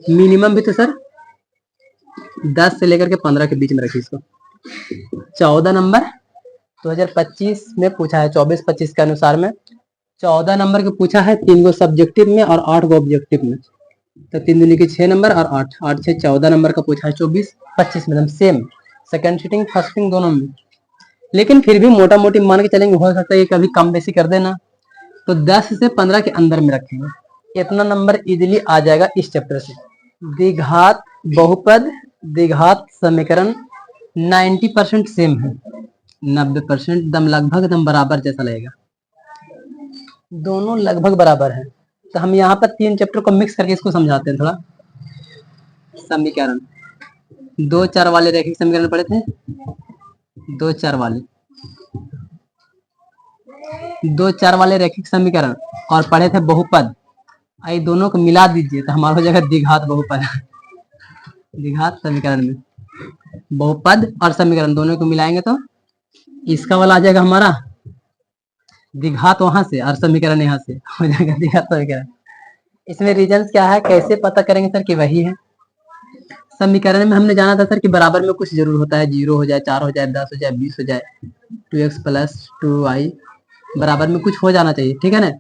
Minimum भी तो sir 10 से लेकर के 15 के बीच में रखिए इसको। 14 नंबर 2025 में पूछा है, 24-25 के अनुसार में 14 नंबर के पूछा है, 3 गो सब्जेक्टिव में और 8 गो ऑब्जेक्टिव में। तो 3 दूनी की 6 नंबर और 8 से 14 नंबर का पूछा है 24-25 में, same second sitting first sitting दोनों में। लेकिन फिर भी मोटा मोटी मान के चलेंगे, हो सकता है कभी कम बेसी कर देना, तो 10 से 15 के अंदर में रखेंगे। इतना नंबर इजीली आ जाएगा इस चैप्टर से। द्विघात बहुपद द्विघात समीकरण 90% सेम है, 90% एकदम लगभग एकदम बराबर जैसा लगेगा, दोनों लगभग बराबर है। तो हम यहाँ पर 3 चैप्टर को मिक्स करके इसको समझाते हैं थोड़ा। समीकरण 2-4 वाले रैखिक समीकरण पढ़े थे, 2-4 वाले रैखिक समीकरण, और पढ़े थे बहुपद। आई दोनों को मिला दीजिए तो हमारा हो जाएगा द्विघात बहुपद। द्विघात समीकरण में बहुपद और समीकरण दोनों को मिलाएंगे तो इसका वाला आ जाएगा हमारा द्विघात वहां से और समीकरण यहाँ से हो जाएगा द्विघात समीकरण। इसमें रीजन क्या है, कैसे पता करेंगे सर कि वही है। समीकरण में हमने जाना था सर कि बराबर में कुछ जरूर होता है, 0 हो जाए, 4 हो जाए, 10 हो जाए, 20 हो जाए, 2x + 2y बराबर में कुछ हो जाना चाहिए, ठीक है ना।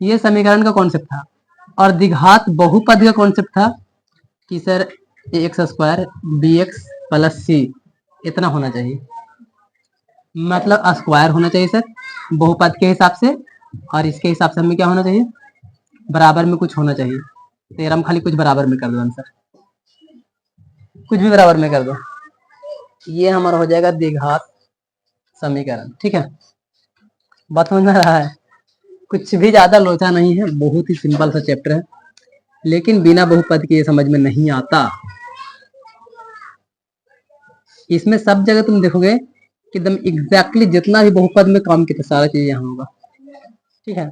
ये समीकरण का कॉन्सेप्ट था। और द्विघात बहुपद का कॉन्सेप्ट था कि सर ax² bx + c इतना होना चाहिए, मतलब स्क्वायर होना चाहिए सर बहुपद के हिसाब से, और इसके हिसाब से हमें क्या होना चाहिए, बराबर में कुछ होना चाहिए। तो हम खाली कुछ बराबर में कर दो आंसर, कुछ भी बराबर में कर दो, ये हमारा हो जाएगा द्विघात समीकरण, ठीक है। बात समझ में रहा है, कुछ भी ज्यादा लोचा नहीं है, बहुत ही सिंपल सा चैप्टर है, लेकिन बिना बहुपद के ये समझ में नहीं आता। इसमें सब जगह तुम देखोगे कि एकदम एग्जैक्टली जितना भी बहुपद में काम किया सारा चीज यहाँ होगा, ठीक है।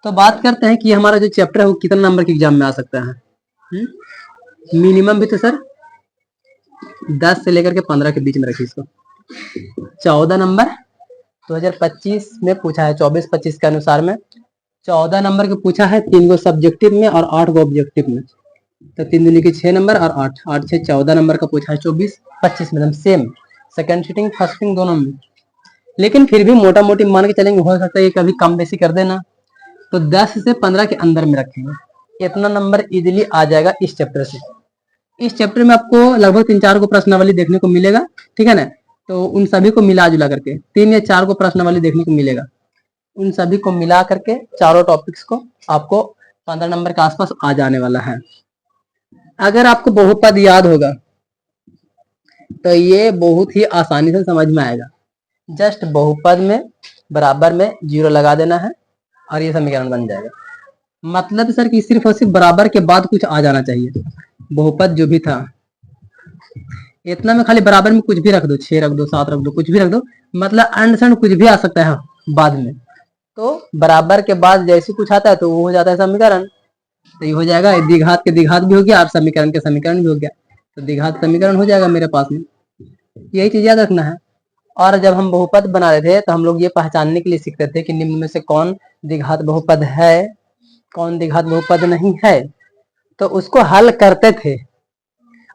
तो बात करते हैं कि हमारा जो चैप्टर है वो कितना नंबर के एग्जाम में आ सकता है। मिनिमम भी तो सर 10 से लेकर के 15 के बीच में रखिए इसको। 14 नंबर 2025 में पूछा है, 24-25 के अनुसार में 14 नंबर के पूछा है, 3 गो सब्जेक्टिव में और 8 गो ऑब्जेक्टिव में। तो 3 दूनी की 6 नंबर और 8 से 14 नंबर का पूछा है 24-25 में, same second sitting first sitting दोनों में। लेकिन फिर भी मोटा मोटी मान के चलेंगे, हो सकता है कभी कम बेसी कर देना, तो 10 से 15 के अंदर में रखेंगे। इतना नंबर इजीली आ जाएगा इस चैप्टर से। इस चैप्टर में आपको लगभग 3-4 को प्रश्नावली देखने को मिलेगा, ठीक है ना। तो उन सभी को मिला जुला करके 3 या 4 को प्रश्नावली देखने को मिलेगा, उन सभी को मिला करके चारों टॉपिक्स को आपको 15 नंबर के आसपास आ जाने वाला है। अगर आपको बहुपद याद होगा तो ये बहुत ही आसानी से समझ में आएगा। जस्ट बहुपद में बराबर में 0 लगा देना है और ये समीकरण बन जाएगा। मतलब सर कि सिर्फ और सिर्फ बराबर के बाद कुछ आ जाना चाहिए। बहुपद जो भी था इतना में खाली बराबर में कुछ भी रख दो, 6 रख दो, 7 रख दो, कुछ भी रख दो, मतलब अंडसंड कुछ भी आ सकता है बाद में। तो बराबर के बाद जैसे कुछ आता है तो वो हो जाता है समीकरण। तो ये हो जाएगा द्विघात के द्विघात भी हो गया और समीकरण के समीकरण भी हो गया, तो द्विघात समीकरण हो जाएगा मेरे पास में। यही चीज याद रखना है। और जब हम बहुपद बना रहे थे तो हम लोग ये पहचानने के लिए सीखते थे कि निम्न में से कौन द्विघात बहुपद है, कौन द्विघात बहुपद नहीं है। तो उसको हल करते थे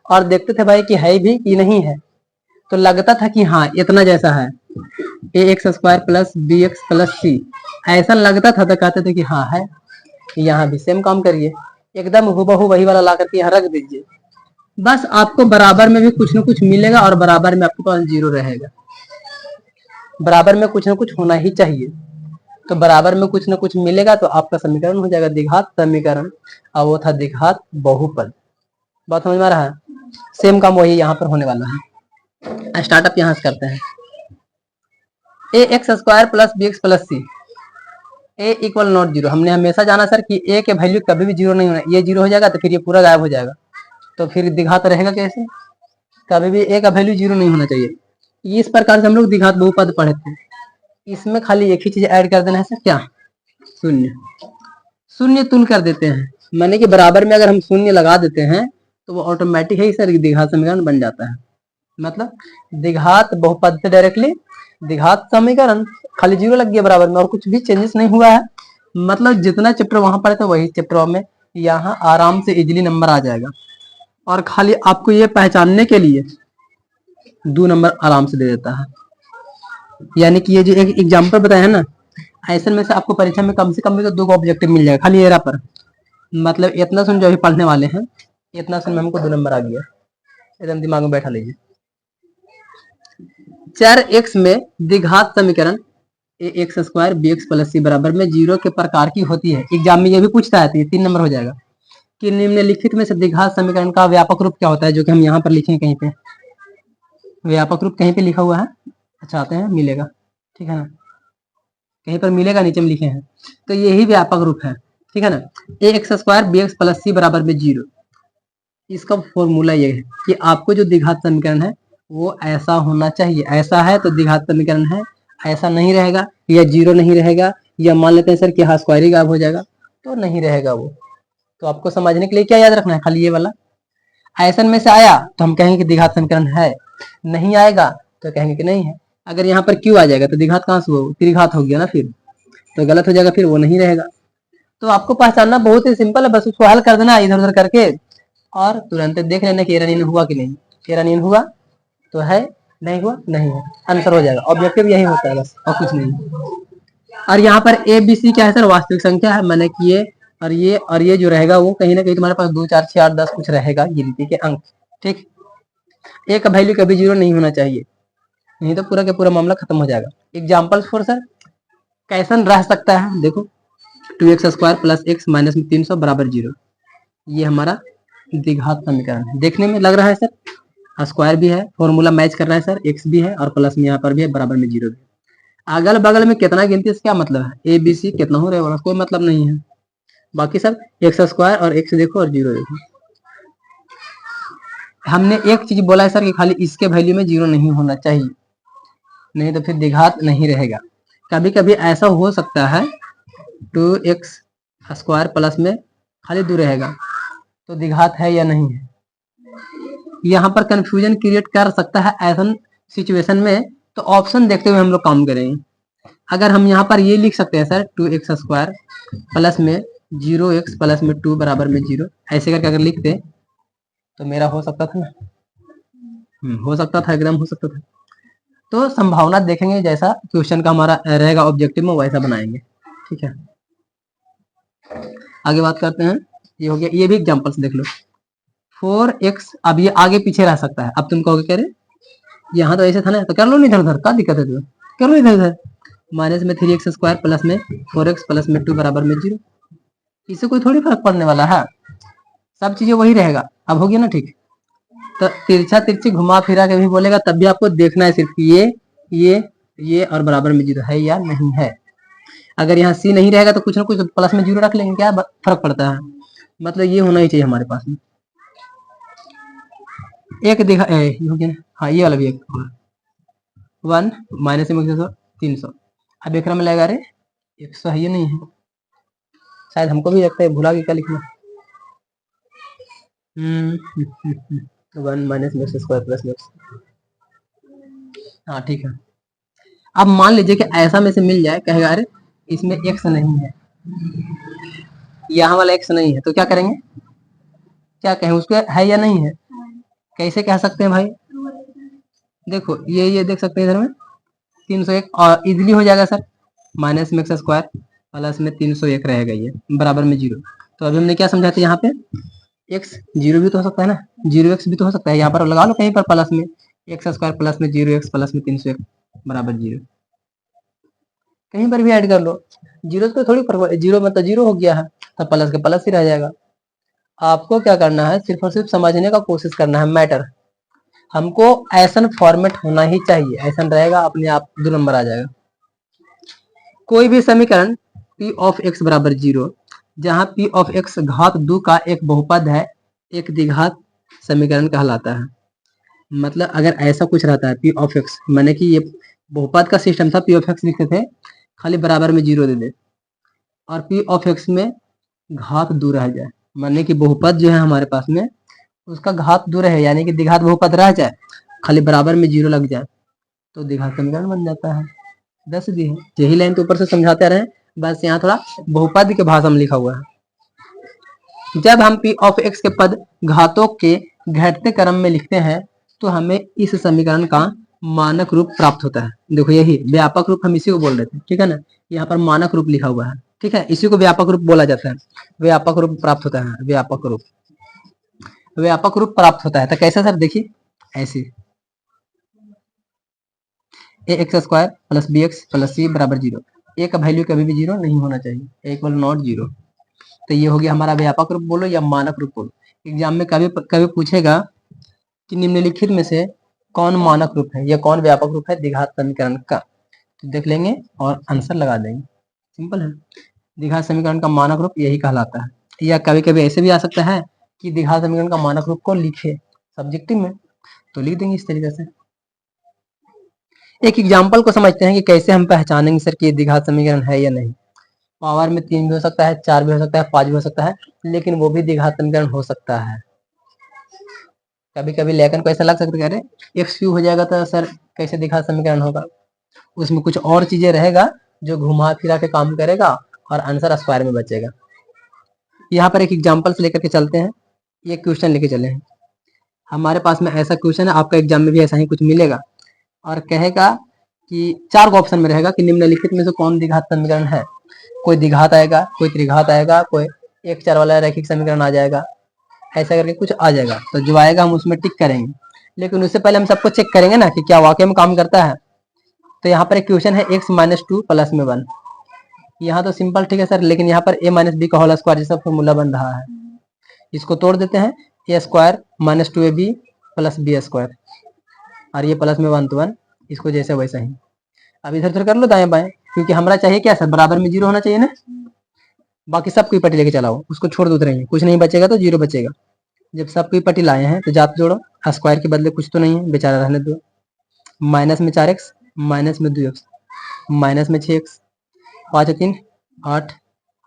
और देखते थे भाई कि है भी कि नहीं है। तो लगता था कि हाँ इतना जैसा है, ax² + bx + c ऐसा लगता था, तो कहते थे कि हाँ है। यहाँ भी सेम काम करिए, एकदम हुबहू वही वाला ला करके यहाँ रख दीजिए, बस आपको बराबर में भी कुछ न कुछ मिलेगा और बराबर में आपके पास 0 रहेगा। बराबर में कुछ ना कुछ होना ही चाहिए, तो बराबर में कुछ ना कुछ मिलेगा तो आपका समीकरण हो जाएगा द्विघात समीकरण, और वो था द्विघात बहुपद। बात समझ में आ रहा है। सेम काम वही यहाँ पर होने वाला है। स्टार्टअप यहाँ से करते हैं। ax² + bx + c a = not 0। हमने हमेशा जाना सर कि a के वैल्यू कभी भी 0 नहीं होना, ये 0 हो जाएगा तो फिर ये पूरा गायब हो जाएगा, तो फिर द्विघात रहेगा कैसे, कभी भी a का वैल्यू 0 नहीं होना चाहिए। इस प्रकार से हम लोग द्विघात बहुपद पढ़े थे। इसमें खाली एक ही चीज ऐड कर देना है सर, क्या, शून्य। शून्य तुल कर देते हैं, माने कि बराबर में अगर हम शून्य लगा देते हैं तो वो ऑटोमेटिक है सर द्विघात समीकरण बन जाता है। मतलब द्विघात बहुपद से डायरेक्टली द्विघात समीकरण, खाली 0 लग गया बराबर में और कुछ भी चेंजेस नहीं हुआ है। मतलब जितना चैप्टर वहां पढ़े थे वही चैप्टर में यहाँ आराम से इजीली नंबर आ जाएगा। और खाली आपको ये पहचानने के लिए 2 नंबर आराम से दे देता है। यानी कि ये जो एक एग्जाम्पल बताया है ना, ऐसे में से आपको परीक्षा में कम से कम भी तो 2 ऑब्जेक्टिव मिल जाएगा खाली एरा पर। मतलब इतना सुन जो अभी पढ़ने वाले हैं, इतना सुन में हमको 2 नंबर आ गया, एकदम दिमाग में बैठा लीजिए। चर x में द्विघात समीकरण ax square bx plus c बराबर में 0 के प्रकार की होती है। एग्जाम में ये भी पूछता है, तो ये 3 नंबर हो जाएगा कि निम्नलिखित में से द्विघात समीकरण का व्यापक रूप क्या होता है, जो कि हम यहाँ पर लिखें कहीं पे। व्यापक रूप कहीं पे लिखा हुआ है, अच्छा आते हैं मिलेगा, ठीक है ना, कहीं पर मिलेगा, नीचे में लिखे हैं, तो यही व्यापक रूप है, ठीक है ना। ax square bx plus c बराबर में 0, इसका फॉर्मूला ये है कि आपको जो द्विघात समीकरण है वो ऐसा होना चाहिए। ऐसा है तो द्विघात समीकरण है, ऐसा नहीं रहेगा या 0 नहीं रहेगा, या मान लेते हैं सर कि हाँ स्क्वायर ही गायब हो जाएगा, तो नहीं रहेगा वो। तो आपको समझने के लिए क्या याद रखना है, खाली ये वाला। ऐसन में से आया तो हम कहेंगे कि द्विघात समीकरण है, नहीं आएगा तो कहेंगे कि नहीं है। अगर यहाँ पर क्यों आ जाएगा तो द्विघात कहाँ से हो, त्रिघात हो गया ना, फिर तो गलत हो जाएगा, फिर वो नहीं रहेगा। तो आपको पहचानना बहुत ही सिंपल है, बस उसको हल कर देना इधर उधर करके और तुरंत देख लेना कि एरर हुआ कि नहीं। एरर हुआ तो है, नहीं हुआ नहीं है, आंसर हो जाएगा। ऑब्जेक्टिव यही होता है बस, और कुछ नहीं। और यहाँ पर ए बी सी क्या है सर, वास्तविक संख्या है, मैंने कि ये और ये जो रहेगा वो कहीं ना कहीं तुम्हारे पास 2 4 6 8 10 कुछ रहेगा गिनती के अंक, ठीक। ए का वैल्यू कभी 0 नहीं होना चाहिए, नहीं तो पूरा का पूरा मामला खत्म हो जाएगा। एग्जाम्पल फॉर सर कैसन रह सकता है, देखो 2x square plus x minus 300 बराबर 0, ये हमारा द्विघात समीकरण है। देखने में लग रहा है सर स्क्वायर भी है, फॉर्मूला मैच कर रहा है सर, x भी है और प्लस में यहाँ पर भी है, बराबर में 0 भी। अगल बगल में कितना गिनती है क्या मतलब है, ए बी सी कितना हो रहा है, कोई मतलब नहीं है। बाकी सब एक्स स्क्वायर और x देखो और 0 देखो। हमने एक चीज बोला है सर कि खाली इसके वैल्यू में 0 नहीं होना चाहिए, नहीं तो फिर द्विघात नहीं रहेगा। कभी कभी ऐसा हो सकता है 2x स्क्वायर प्लस में खाली 2 रहेगा तो द्विघात है या नहीं है, यहाँ पर कंफ्यूजन क्रिएट कर सकता है। ऐसा सिचुएशन में तो ऑप्शन देखते हुए हम लोग काम करेंगे। अगर हम यहाँ पर ये लिख सकते हैं सर 2x स्क्वायर प्लस में 0x प्लस में 2 बराबर में 0, ऐसे करके अगर लिखते तो मेरा हो सकता था ना, हो सकता था, एकदम हो सकता था। तो संभावना देखेंगे, जैसा क्वेश्चन का हमारा रहेगा ऑब्जेक्टिव में वैसा बनाएंगे, ठीक है। आगे बात करते हैं, ये हो गया, ये भी एग्जांपल्स देख लो। 4x, अब ये आगे पीछे रह सकता है। अब तुम कहोगे कह रहे यहाँ तो ऐसे था ना, तो कर लो नहीं इधर उधर, क्या दिक्कत है, तो कर लो इधर उधर। माइनस में 3x स्क्वायर प्लस में 4x प्लस में 2 बराबर में 0, इससे कोई थोड़ी फर्क पड़ने वाला है, सब चीजें वही रहेगा। अब हो गया ना, ठीक। तो तिरछा तिरछी घुमा फिरा के भी बोलेगा तब भी आपको देखना है सिर्फ ये और बराबर में 0 है या नहीं है। अगर यहाँ सी नहीं रहेगा तो कुछ ना कुछ प्लस में 0 रख लेंगे, क्या फर्क पड़ता है, मतलब ये होना ही चाहिए हमारे पास में। एक देखा हो गया, हाँ ये वाला भी एक 1 माइनस में 300। अब एक में लगेगा, अरे 100 है, ये नहीं है, शायद हमको भी लगता है भुला के क्या लिखना। 1 माइनस में स्क्वायर प्लस में, हाँ ठीक है। अब मान लीजिए कि ऐसा में से मिल जाए, कहेगा अरे इसमें x नहीं है, यहाँ वाला x नहीं है, तो क्या करेंगे, क्या कहें उसको, है या नहीं है, कैसे कह सकते हैं भाई। देखो ये देख सकते हैं इधर में 301 और इजिली हो जाएगा सर, माइनस में एक्स स्क्वायर प्लस में 301 रहेगा, ये बराबर में 0। तो अभी हमने क्या समझा था, यहाँ पे x 0 भी तो हो सकता है ना, 0x भी तो हो सकता है, यहाँ पर लगा लो कहीं पर प्लस में एक्स स्क्वायर प्लस में 0x प्लस में 301 बराबर 0, कहीं पर भी ऐड कर लो। 0 तो थोड़ी 0 मतलब 0 हो गया है, तो प्लस के प्लस ही रह जाएगा। आपको क्या करना है, सिर्फ और सिर्फ समझने का कोशिश करना है मैटर। हमको ऐसा फॉर्मेट होना ही चाहिए, ऐसा रहेगा अपने आप 2 नंबर आ जाएगा। कोई भी समीकरण p ऑफ x बराबर 0, जहां p ऑफ x घात 2 का एक बहुपद है, एक द्विघात समीकरण कहलाता है। मतलब अगर ऐसा कुछ रहता है p ऑफ x, माने कि ये बहुपद का सिस्टम था, p ऑफ x लिखते थे, खाली बराबर में 0 दे दे, और p ऑफ x में घात 2 रह जाए, माने कि बहुपद जो है हमारे पास में उसका घात 2 रहे, यानी कि द्विघात बहुपद रह जाए, खाली बराबर में 0 लग जाए, तो द्विघात समीकरण बन जाता है। 10 दी है, यही लाइन तो ऊपर से समझाते रहे, बस यहाँ थोड़ा बहुपद के भाषा में लिखा हुआ है। जब हम p ऑफ x के पद घातों के घटते क्रम में लिखते हैं तो हमें इस समीकरण का मानक रूप प्राप्त होता है। देखो यही व्यापक रूप हम इसी को बोल रहे थे, ठीक है ना। यहाँ पर मानक रूप लिखा हुआ है, ठीक है, इसी को व्यापक रूप बोला जाता है। व्यापक रूप प्राप्त होता है, व्यापक रूप प्राप्त होता है। तो कैसा सर, देखिए ऐसे a x square plus b x plus c बराबर 0। ए का वैल्यू कभी भी 0 नहीं होना चाहिए, ए इक्वल नॉट 0। तो ये हो गया हमारा व्यापक रूप बोलो या मानक रूप बोलो। एग्जाम में कभी कभी पूछेगा कि निम्नलिखित में से कौन मानक रूप है या कौन व्यापक रूप है द्विघात समीकरण का, तो देख लेंगे और आंसर लगा देंगे। सिंपल है, द्विघात समीकरण का मानक रूप यही कहलाता है। या कभी कभी ऐसे भी आ सकता है कि द्विघात समीकरण का मानक रूप को लिखे सब्जेक्टिव में, तो लिख देंगे इस तरीके से। एक एग्जाम्पल को समझते हैं कि कैसे हम पहचानेंगे सर कि द्विघात समीकरण है या नहीं। पावर में 3 भी हो सकता है, 4 भी हो सकता है, 5 भी हो सकता है, लेकिन वो भी द्विघात समीकरण हो सकता है। कभी कभी लेखन को ऐसा लग सकता है अरे एक्स क्यू हो जाएगा तो सर कैसे द्विघात समीकरण होगा, उसमें कुछ और चीजें रहेगा जो घुमा फिरा के काम करेगा और आंसर स्क्वायर में बचेगा। यहाँ पर एक एग्जाम्पल से लेकर के चलते हैं, ये क्वेश्चन लेके चले हैं। हमारे पास में ऐसा क्वेश्चन है, आपका एग्जाम में भी ऐसा ही कुछ मिलेगा और कहेगा कि 4 ऑप्शन में रहेगा कि निम्नलिखित में से कौन द्विघात समीकरण है। कोई द्विघात आएगा, कोई त्रिघात आएगा, कोई एक चर वाला रैखिक समीकरण आ जाएगा, ऐसा करके कुछ आ जाएगा। तो जो आएगा हम उसमें टिक करेंगे, लेकिन उससे पहले हम सबको चेक करेंगे ना कि क्या वाकई में काम करता है। तो यहाँ पर एक क्वेश्चन है x माइनस 2 प्लस में 1। यहाँ तो सिंपल ठीक है सर, लेकिन यहाँ पर a माइनस बी का होल स्क्वायर जैसा फॉर्मूला बन रहा है, इसको तोड़ देते हैं। A square minus 2ab plus b square, और ये प्लस में 1 तो 1, इसको जैसे वैसा ही। अब इधर उधर कर लो दाएं बाएं, क्योंकि हमारा चाहिए क्या सर, बराबर में 0 होना चाहिए ना। बाकी सब कोई पट्टी लेके चलाओ, उसको छोड़ दो उधर, कुछ नहीं बचेगा तो 0 बचेगा। जब सब कोई पट्टी लाए हैं तो जात जोड़ो, स्क्वायर के बदले कुछ तो नहीं है, बेचारा रहने दो। माइनस में 4x, माइनस में 2x, माइनस में 6x, 5 3 8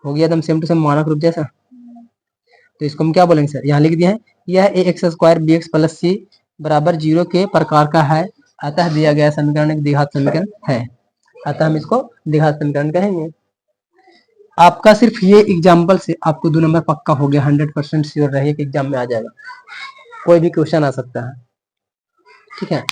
हो गया एकदम सेम टू सेम मानक रूप जैसा। तो इसको हम क्या बोलेंगे सर, यहाँ लिख दिया है यह a x square b x plus c बराबर 0 के प्रकार का है, अतः दिया गया समीकरण एक द्विघात समीकरण है, अतः हम इसको द्विघात समीकरण कहेंगे। आपका सिर्फ ये एग्जाम्पल से आपको 2 नंबर पक्का हो गया, 100% श्योर रहिए कि एग्जाम में आ जाएगा, कोई भी क्वेश्चन आ सकता है, ठीक है।